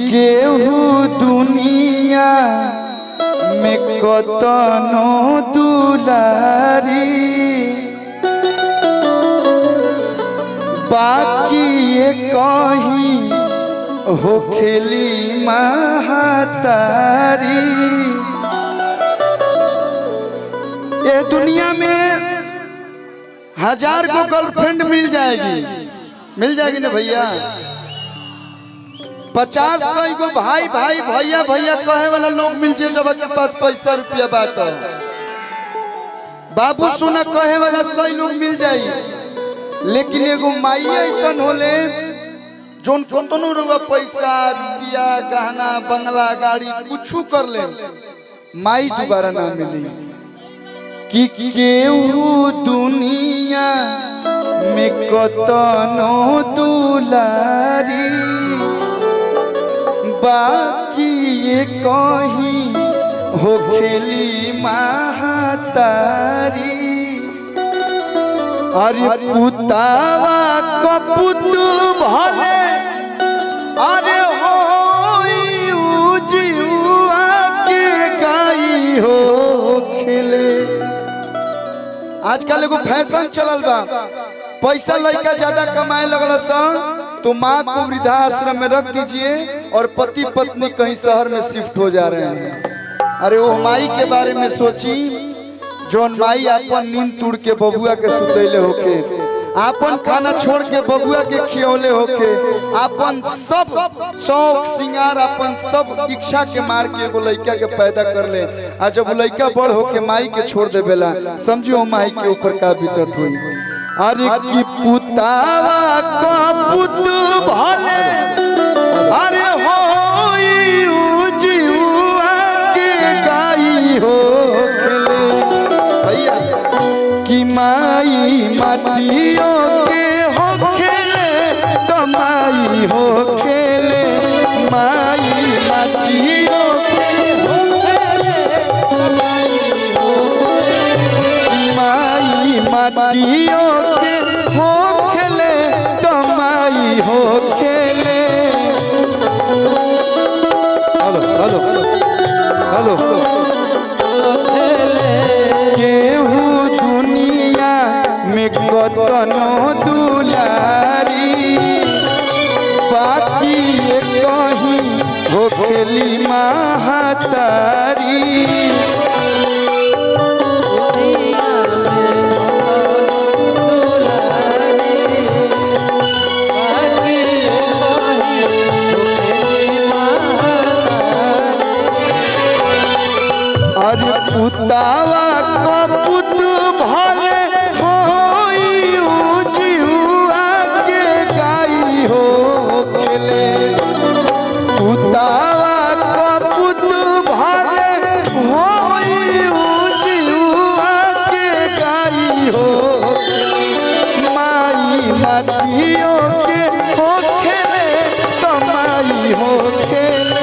केहू दुनिया में कतनो दुलारी बाकी ये कहीं हो खेली महतारी। ये दुनिया में 1000 को गर्लफ्रेंड मिल जाएगी ना भैया। 50-100 को भाई भाई भैया भैया कहे वाला लोग मिल जाए जब के पास पैसा रुपया बात बाबू सुना कहे वाला 100 लोग मिल जाई। लेकिन एगो माई ऐसा होले जोन कतनो रुपया पैसा रुपया गहना बंगला गाड़ी कुछ कर ले माई दोबारा ना मिली। कि केहू दुनिया में कतनो दुलारी बाकी ये कहीं हो खेली महतारी। अरे पुतावा कपुत भले अरे हो उजुआ के गाई हो खेले। आजकल एगो फैशन चलल बा पैसा लड़का ज्यादा कमाए लगल तो माँ को वृद्धाश्रम में रख दीजिए और पति पत्नी कहीं शहर में शिफ्ट हो जा रहे हैं। अरे वो माई के बारे में सोची जोन माई अपन नींद तोड़ के बबुआ के सुतैले होके अपन खाना छोड़ के बबुआ के खियौले होके अपन सब शौक सिंगार अपन सब इच्छा के मार के एगो लड़का के पैदा कर ले। आ जब वो लड़का बड़ होके माई के छोड़ दे बेला समझियो माई के ऊपर का बीतत हुई। अरे की पुतावा का पुत भले अरे हो उजुआ के गाई हो खेले भैया। कि माई माटियों के हो खेले तो माई हो खेले माई माटियों के हो खेले माई माटियों के हो खेले तो माई हो खेले। हेलो हेलो हेलो केहू दुनिया में कतनो दुलारी बाकी ये कहीं हो खेली महतारी। अरे पुतावा कपुत भले होई उजुआ के गाई हो खेले। पुतावा कपुत भले होई उजुआ के गाई हो माई माटियों के हो खेले तो माई हो खेले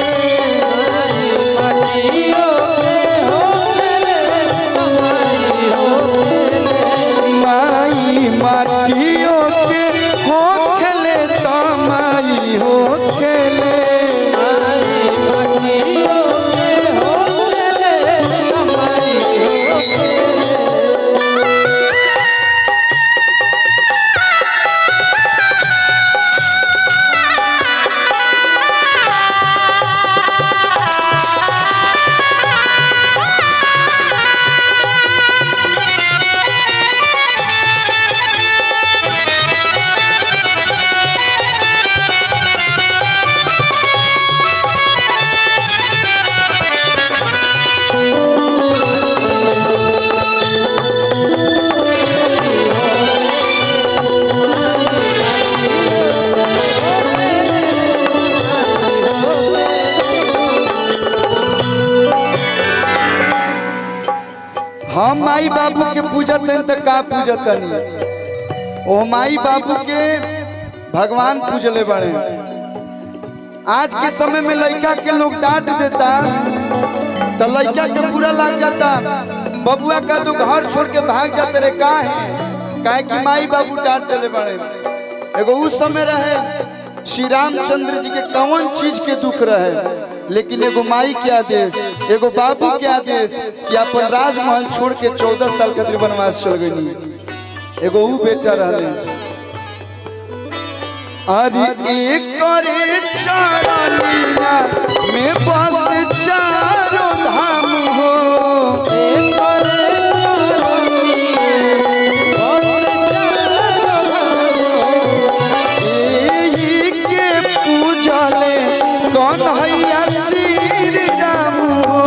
माटियों के हो खेले तो माई हो खेले। हम माई बाबू के पूजत तो का पूजत नहीं ओ माई बाबू के भगवान पूजले बड़े। आज के समय में लड़का के लोग डांट देता तो लड़का के बुरा लग जाता बबुआ का तो घर छोड़ के भाग जाते रे काहे कि माई बाबू डांट देले बड़े। एगो उस समय रहे श्री रामचंद्र जी के कौन चीज के दुख रहे, लेकिन एगो माई के आदेश, एगो बाबू के आदेश कि अपन राजमहल छोड़ के 14 साल खातिर वनवास चल गई। एगो ऊ बेटा रहले, अरे एक करे चरनिया में बस चारों धाम हो, यही के पूजले कौन हैया श्री राम हो,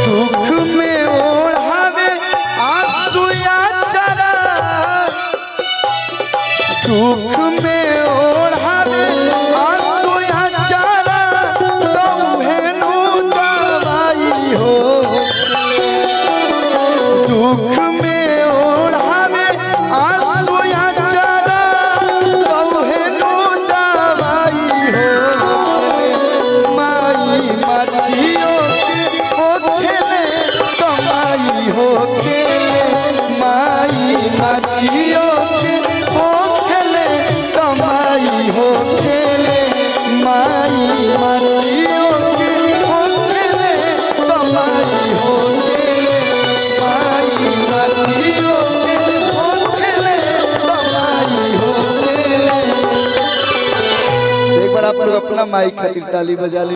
दुख में ओढ़ावे आंसुया चरा, दुख में ओढ़ावे आंसुया चरा, तो हेनु दवाई हो, दुख में ओढ़ावे आंसुया चरा, तो हेनु दवाई हो, माई मटियो खेले कमाई हो खेले, माई मटियो खेले कमाई हो खेले, माई मटियो खेले कमाई हो खेले, माई मटियो खेले कमाई हो खेले। एक बार आप लोग अपना माई खातिर ताली बजा ली।